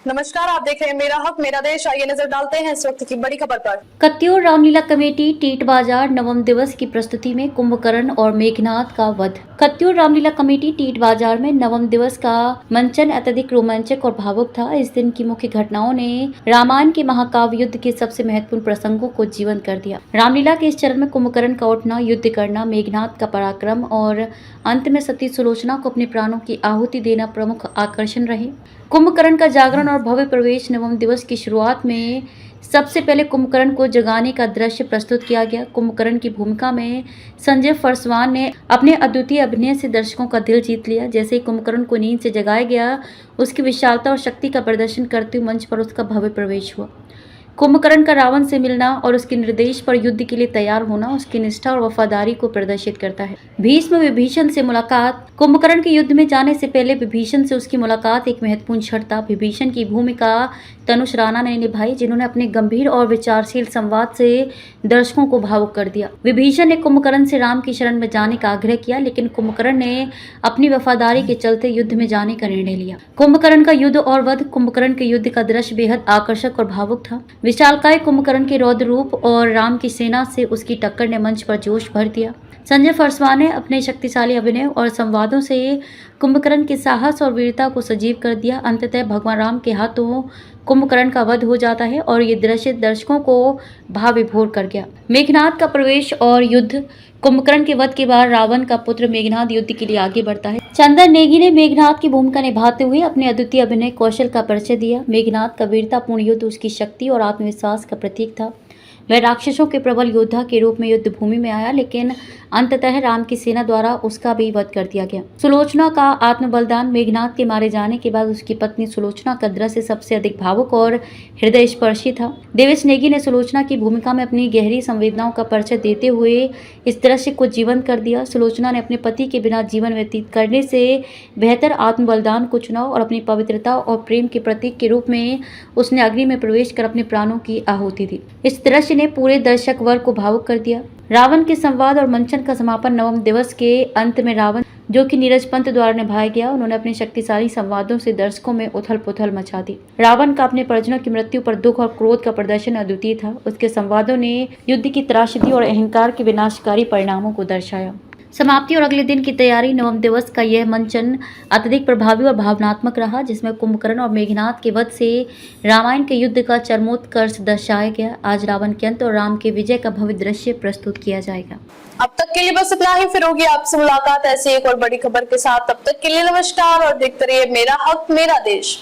नमस्कार, आप देख रहे हैं मेरा हक मेरा देश। आइए नजर डालते हैं इस वक्त की बड़ी खबर पर। कत्यूर रामलीला कमेटी टीट बाजार नवम दिवस की प्रस्तुति में कुंभकर्ण और मेघनाथ का वध। कत्यूर रामलीला कमेटी टीट बाजार में नवम दिवस का मंचन अत्यधिक रोमांचक और भावुक था। इस दिन की मुख्य घटनाओं ने रामायण के महाकाव्य युद्ध के सबसे महत्वपूर्ण प्रसंगों को जीवंत कर दिया। रामलीला के इस चरण में कुंभकर्ण का उठना, युद्ध करना, मेघनाथ का पराक्रम और अंत में सती सुलोचना को अपने प्राणों की आहुति देना प्रमुख आकर्षण रहे। कुंभकर्ण का जागरण और भव्य प्रवेश। नवम दिवस की शुरुआत में सबसे पहले कुंभकर्ण को जगाने का दृश्य प्रस्तुत किया गया। कुंभकर्ण की भूमिका में संजय फरसवान ने अपने अद्वितीय अभिनय से दर्शकों का दिल जीत लिया। जैसे ही कुंभकर्ण को नींद से जगाया गया, उसकी विशालता और शक्ति का प्रदर्शन करते हुए मंच पर उसका भव्य प्रवेश हुआ। कुंभकर्ण का रावण से मिलना और उसके निर्देश पर युद्ध के लिए तैयार होना उसकी निष्ठा और वफादारी को प्रदर्शित करता है। भीष्म विभीषण से मुलाकात। कुंभकर्ण के युद्ध में जाने से पहले विभीषण से उसकी मुलाकात एक महत्वपूर्ण क्षण था। विभीषण की भूमिका तनुष राणा ने निभाई, जिन्होंने अपने गंभीर और विचारशील संवाद से दर्शकों को भावुक कर दिया। विभीषण ने कुंभकर्ण से राम की शरण में जाने का आग्रह किया, लेकिन कुंभकर्ण ने अपनी वफादारी के चलते युद्ध में जाने का निर्णय लिया। कुंभकर्ण का युद्ध और वध। कुंभकर्ण के युद्ध का दृश्य बेहद आकर्षक और भावुक था। विशालकाय कुंभकर्ण के रौद्र रूप और राम की सेना से उसकी टक्कर ने मंच पर जोश भर दिया। संजय फरसवान ने अपने शक्तिशाली अभिनय और संवादों से कुंभकर्ण के साहस और वीरता को सजीव कर दिया। अंततः भगवान राम के हाथों कुंभकर्ण का वध हो जाता है और ये दृश्य दर्शकों को भाव विभोर कर गया। मेघनाथ का प्रवेश और युद्ध। कुंभकर्ण के वध के बाद रावण का पुत्र मेघनाथ युद्ध के लिए आगे बढ़ता है। चंदन नेगी ने मेघनाथ की भूमिका निभाते हुए अपने अद्वितीय अभिनय कौशल का परिचय दिया। मेघनाथ का वीरतापूर्ण युद्ध उसकी शक्ति और आत्मविश्वास का प्रतीक था। वह राक्षसों के प्रबल योद्धा के रूप में युद्ध भूमि में आया, लेकिन अंततः राम की सेना द्वारा उसका भी वध कर दिया गया। सुलोचना का आत्म बलिदान। मेघनाथ के मारे जाने के बाद उसकी पत्नी सुलोचना का दृश्य सबसे अधिक भावुक और हृदय स्पर्शी था। देवेश नेगी ने सुलोचना की भूमिका में अपनी गहरी संवेदनाओं का परिचय देते हुए इस दृश्य को जीवंत कर दिया। सुलोचना ने अपने पति के बिना जीवन व्यतीत करने से बेहतर आत्म बलिदान को चुना और अपनी पवित्रता और प्रेम के प्रतीक के रूप में उसने अग्नि में प्रवेश कर अपने प्राणों की आहुति दी। इस दृश्य ने पूरे दर्शक वर्ग को भावुक कर दिया। रावण के संवाद और मंचन का समापन। नवम दिवस के अंत में रावण, जो कि नीरज पंत द्वारा निभाया गया, उन्होंने अपने शक्तिशाली संवादों से दर्शकों में उथल पुथल मचा दी। रावण का अपने परिजनों की मृत्यु पर दुख और क्रोध का प्रदर्शन अद्वितीय था। उसके संवादों ने युद्ध की त्रासदी और अहंकार के विनाशकारी परिणामों को दर्शाया। समाप्ति और अगले दिन की तैयारी। नवम दिवस का यह मंचन अत्यधिक प्रभावी और भावनात्मक रहा, जिसमें कुंभकर्ण और मेघनाथ के वध से रामायण के युद्ध का चरमोत्कर्ष दर्शाया गया। आज रावण के अंत और राम के विजय का भव्य दृश्य प्रस्तुत किया जाएगा। अब तक के लिए बस इतना ही। फिर होगी आपसे मुलाकात ऐसी एक और बड़ी खबर के साथ। तब तक के लिए नमस्कार और देखते रहिए मेरा हक मेरा देश।